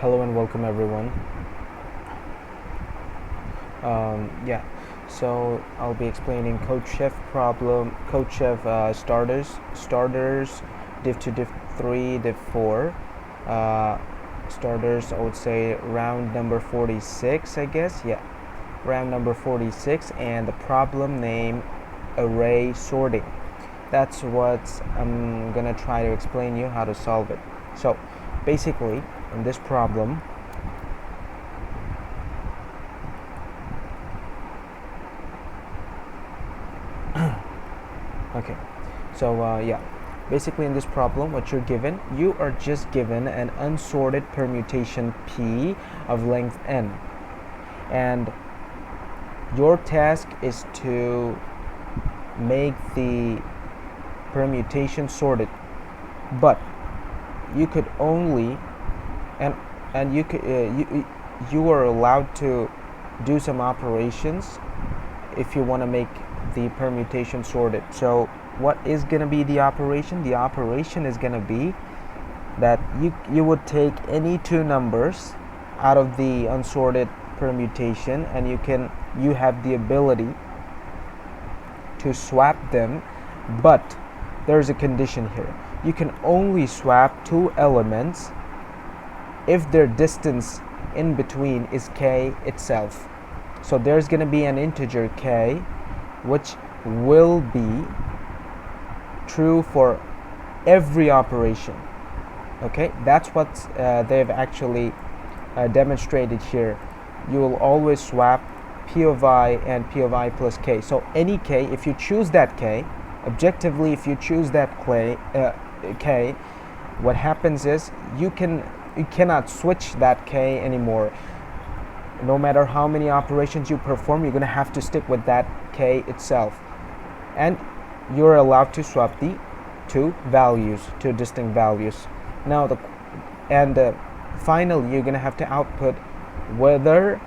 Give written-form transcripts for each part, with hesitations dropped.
Hello and welcome everyone. So I'll be explaining Codechef problem, Codechef starters, div 2, div 3, div 4. Starters, I would say round number 46, I guess. Yeah, round number 46, and the problem name array sorting. That's what I'm gonna try to explain you how to solve it. So basically, in this problem, okay, so basically in this problem, what you are just given an unsorted permutation P of length n, and your task is to make the permutation sorted, but you could only and you could you are allowed to do some operations if you want to make the permutation sorted. So what is going to be the operation? The operation is going to be that you would take any two numbers out of the unsorted permutation, and you have the ability to swap them, but there's a condition here. You can only swap two elements if their distance in between is k itself. So there's going to be an integer k which will be true for every operation. Okay, that's what they've actually demonstrated here. You will always swap p of I and p of I plus k. So any k, if you choose that k, objectively, if you choose that k, what happens is you cannot switch that k anymore. No matter how many operations you perform, you're going to have to stick with that k itself, and you're allowed to swap the two distinct values. Now finally you're going to have to output whether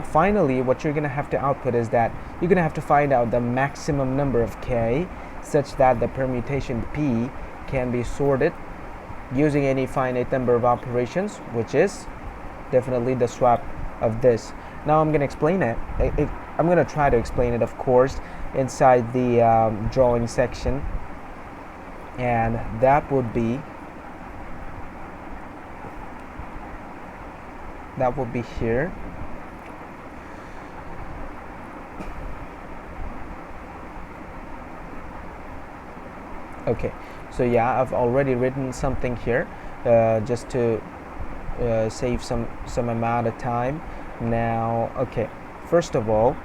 finally what you're going to have to output is that you're going to have to find out the maximum number of k such that the permutation p can be sorted using any finite number of operations, which is definitely the swap of this. Now I'm going to explain it. I'm going to try to explain it, of course, inside the drawing section, and that would be here. Okay, so yeah, I've already written something here just to save some amount of time. Now, okay, first of all,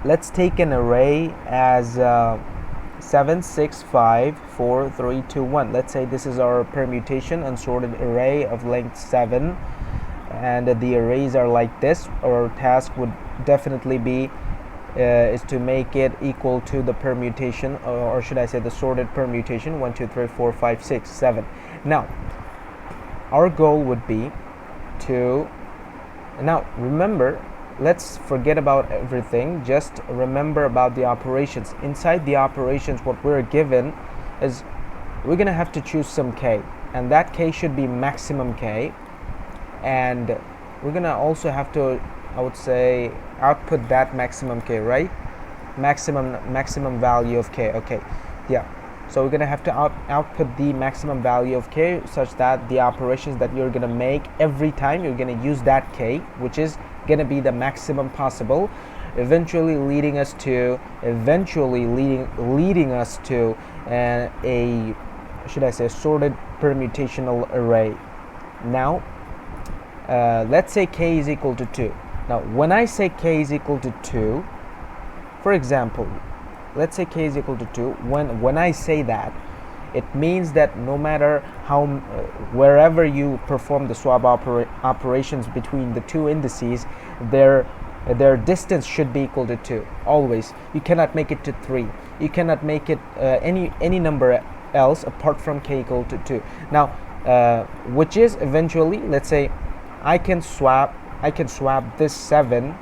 let's take an array as 7, 6, 5, 4, 3, 2, 1. Let's say this is our permutation unsorted array of length 7, and the arrays are like this. Our task would definitely be is to make it equal to the permutation, or should I say the sorted permutation 1, 2, 3, 4, 5, 6, 7. Now our goal would be to, now remember, let's forget about everything, just remember about the operations. Inside the operations, what we're given is we're gonna have to choose some k, and that k should be maximum k, and we're gonna also have to, I would say, output that maximum k, right? Maximum value of k. Okay, yeah, so we're gonna have to output the maximum value of k such that the operations that you're gonna make every time, you're gonna use that k, which is gonna be the maximum possible, eventually leading us to a should I say sorted permutational array. Now let's say k is equal to 2. Now when I say k is equal to 2, for example, let's say k is equal to 2, when I say that, it means that no matter how wherever you perform the swap operations between the two indices, their distance should be equal to 2 always. You cannot make it to 3. You cannot make it any number else apart from k equal to 2. Now which is eventually, let's say I can swap this 7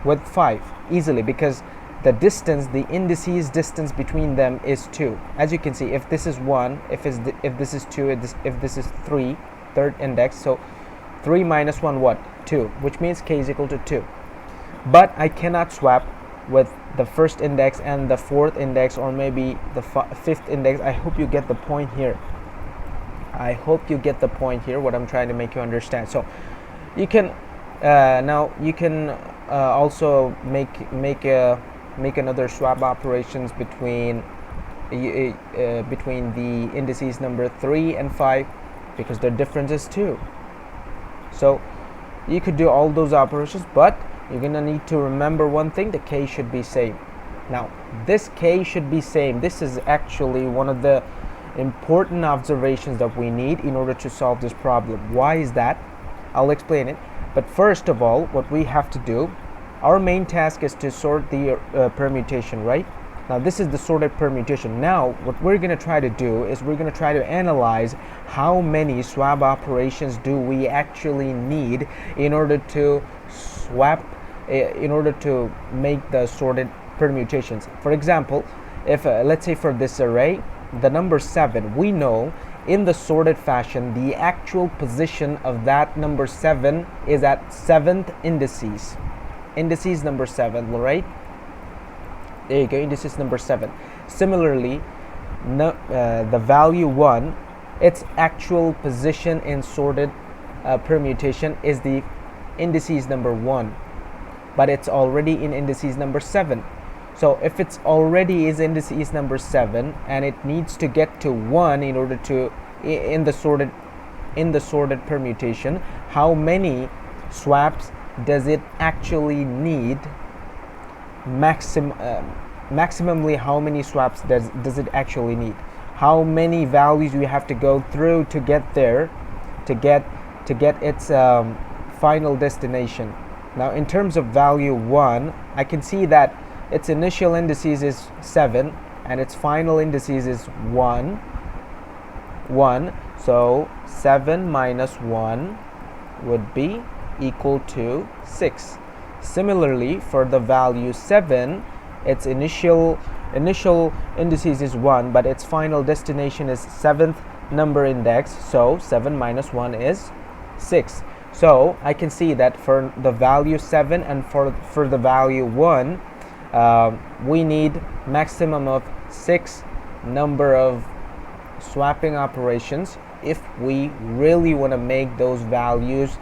with 5 easily, because the distance, the indices distance between them is 2. As you can see, if this is 1, if this is 2, if this is 3, third index, so 3 minus 1 what? 2, which means k is equal to 2. But I cannot swap with the first index and the fourth index, or maybe the fifth index. I hope you get the point here. I hope you get the point here, what I'm trying to make you understand. So you can now you can also make another swap operations between the indices number 3 and 5, because their difference is 2. So you could do all those operations, but you're gonna need to remember one thing: the k should be same. Now this k should be same. This is actually one of the important observations that we need in order to solve this problem. Why is that? I'll explain it. But first of all, what we have to do, our main task is to sort the permutation, right? Now this is the sorted permutation. Now what we're going to try to do is we're going to try to analyze how many swap operations do we actually need in order to swap, in order to make the sorted permutations. For example, if let's say for this array, the number 7, we know in the sorted fashion the actual position of that number 7 is at 7th indices number 7, right? There you go, indices number 7. Similarly, the value 1, its actual position in sorted permutation is the indices number 1, but it's already in indices number 7. So if it's already is indices number 7 and it needs to get to 1 in order to in the sorted permutation, how many swaps does it actually need? Maximally, how many swaps does it actually need? How many values we have to go through to get there, to get its final destination? Now in terms of value 1, I can see that its initial indices is 7 and its final indices is 1. So 7 minus 1 would be equal to 6. Similarly, for the value 7, its initial indices is 1, but its final destination is 7th number index, so 7 minus 1 is 6. So I can see that for the value 7 and for the value 1, we need maximum of 6 number of swapping operations if we really want to make those values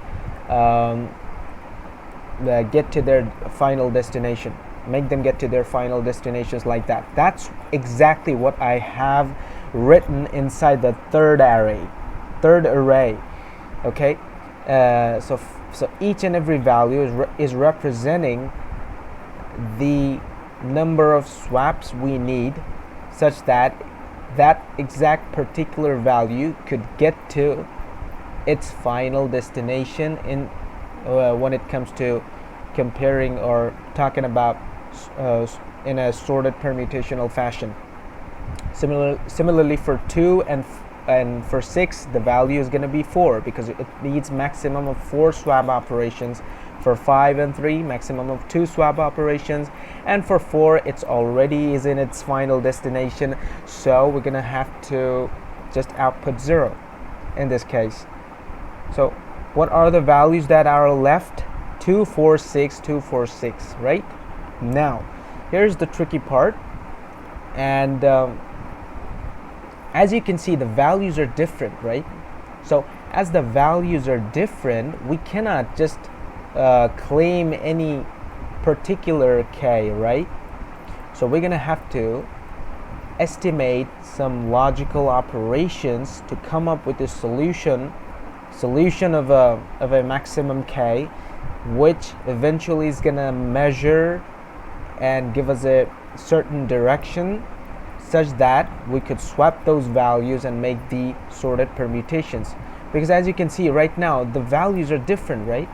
get to their final destination, make them get to their final destinations like that. That's exactly what I have written inside the third array. Okay, so each and every value is representing the number of swaps we need, such that that exact particular value could get to its final destination in when it comes to comparing or talking about in a sorted permutational fashion. Similarly for 2 and for 6, the value is going to be 4, because it needs maximum of 4 swap operations. For 5 and 3, maximum of 2 swap operations, and for 4, it's already is in its final destination, so we're gonna have to just output 0 in this case. So what are the values that are left? 2, 4, 6, 2, 4, 6, right? Now here's the tricky part, and as you can see, the values are different, right? So as the values are different, we cannot just claim any particular k, right? So we're gonna have to estimate some logical operations to come up with a solution of a maximum k, which eventually is gonna measure and give us a certain direction, such that we could swap those values and make the sorted permutations. Because as you can see right now, the values are different, right?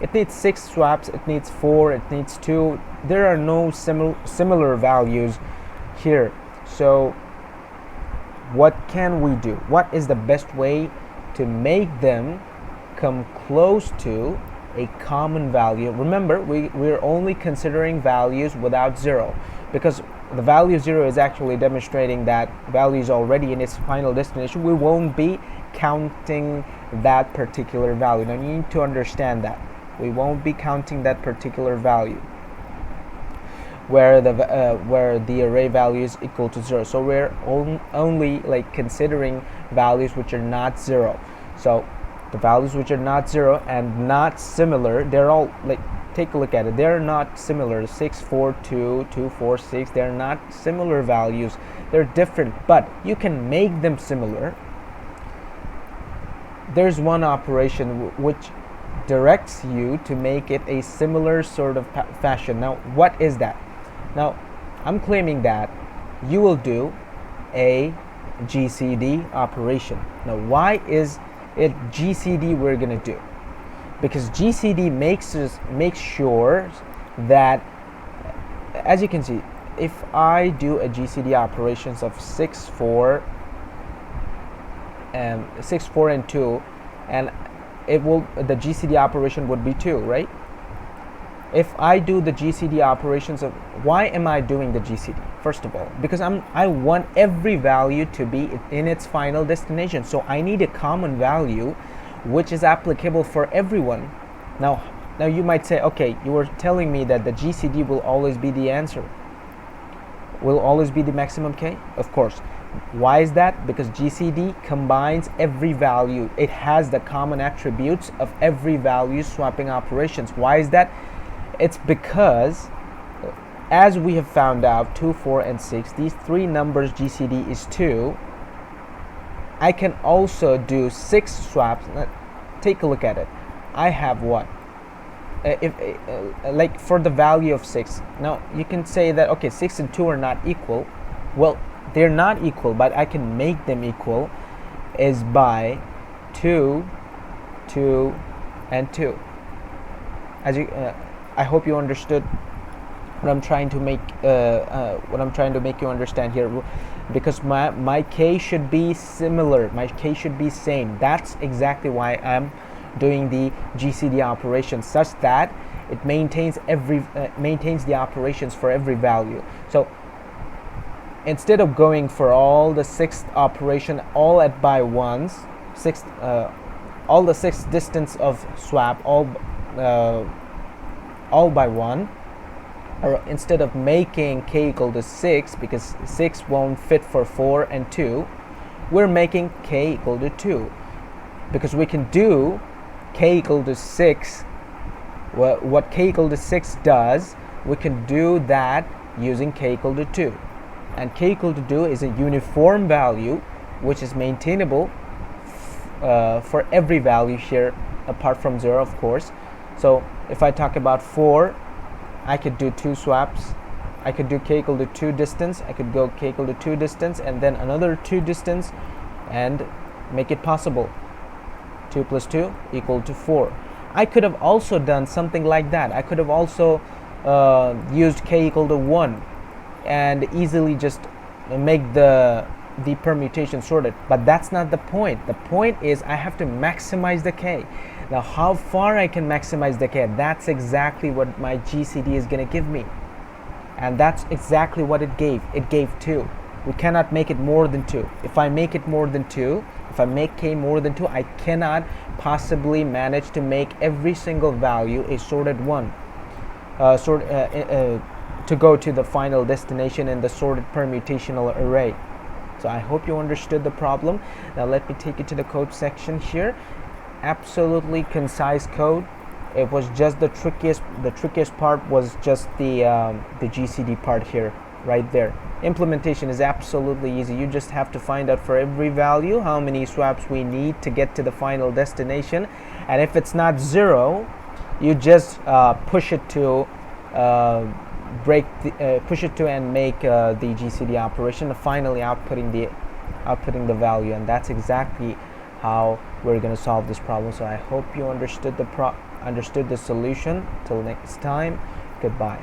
It needs 6 swaps, it needs 4, it needs 2. There are no similar values here. So what can we do? What is the best way to make them come close to a common value? Remember, we're only considering values without 0. because the value 0 is actually demonstrating that value is already in its final destination, we won't be counting that particular value. Now you need to understand that we won't be counting that particular value where the array value is equal to 0. So we're only like considering values which are not 0. So the values which are not 0 and not similar, they're all like, take a look at it, they're not similar. 6 4 2 2 4 6, they're not similar values, they're different, but you can make them similar. There's one operation which directs you to make it a similar sort of fashion. Now what is that? Now I'm claiming that you will do a GCD operation. Now why is it GCD we're gonna do? Because GCD makes sure that, as you can see, if I do a GCD operations of 6 4 and 2, and it will, the GCD operation would be 2, right? If I do the GCD operations of, why am I doing the GCD? First of all, because I want every value to be in its final destination. So I need a common value which is applicable for everyone. Now you might say, okay, you were telling me that the GCD will always be the answer, will always be the maximum K. Of course. Why is that? Because GCD combines every value. It has the common attributes of every value swapping operations. Why is that? It's because, as we have found out, 2 4 and 6, these three numbers GCD is 2. I can also do 6 swaps. Take a look at it. I have what? Like for the value of 6. Now you can say that, okay, 6 and 2 are not equal. Well, they're not equal, but I can make them equal is by 2, 2, and 2. As you, I hope you understood what I'm trying to make. What I'm trying to make you understand here, because my K should be similar. My K should be same. That's exactly why I'm doing the GCD operation, such that it maintains maintains the operations for every value. So instead of going for all the 6th operation all at by ones, all the 6th distance of swap all by 1, or instead of making K equal to 6, because 6 won't fit for 4 and 2, we're making K equal to 2, because we can do K equal to 6. What K equal to 6 does, we can do that using K equal to 2, and K equal to 2 is a uniform value which is maintainable for every value here apart from 0, of course. So if I talk about 4, I could do 2 swaps. I could do K equal to 2 distance. I could go K equal to 2 distance and then another 2 distance and make it possible. 2 plus 2 equal to 4. I could have also done something like that. I could have also used K equal to 1 and easily just make the permutation sorted, but that's not the point. The point is I have to maximize the K. Now how far I can maximize the K, that's exactly what my GCD is going to give me, and that's exactly what it gave. It gave 2. We cannot make it more than 2. If I make it more than 2, if I make K more than 2, I cannot possibly manage to make every single value a sorted one, to go to the final destination in the sorted permutational array. So I hope you understood the problem. Now let me take you to the code section here. Absolutely concise code. It was just the trickiest part was just the GCD part here, right there. Implementation is absolutely easy. You just have to find out for every value how many swaps we need to get to the final destination, and if it's not 0, you just push it to push it to and make the GCD operation, finally outputting the value, and that's exactly how we're going to solve this problem. So I hope you understood the solution. Till next time, goodbye.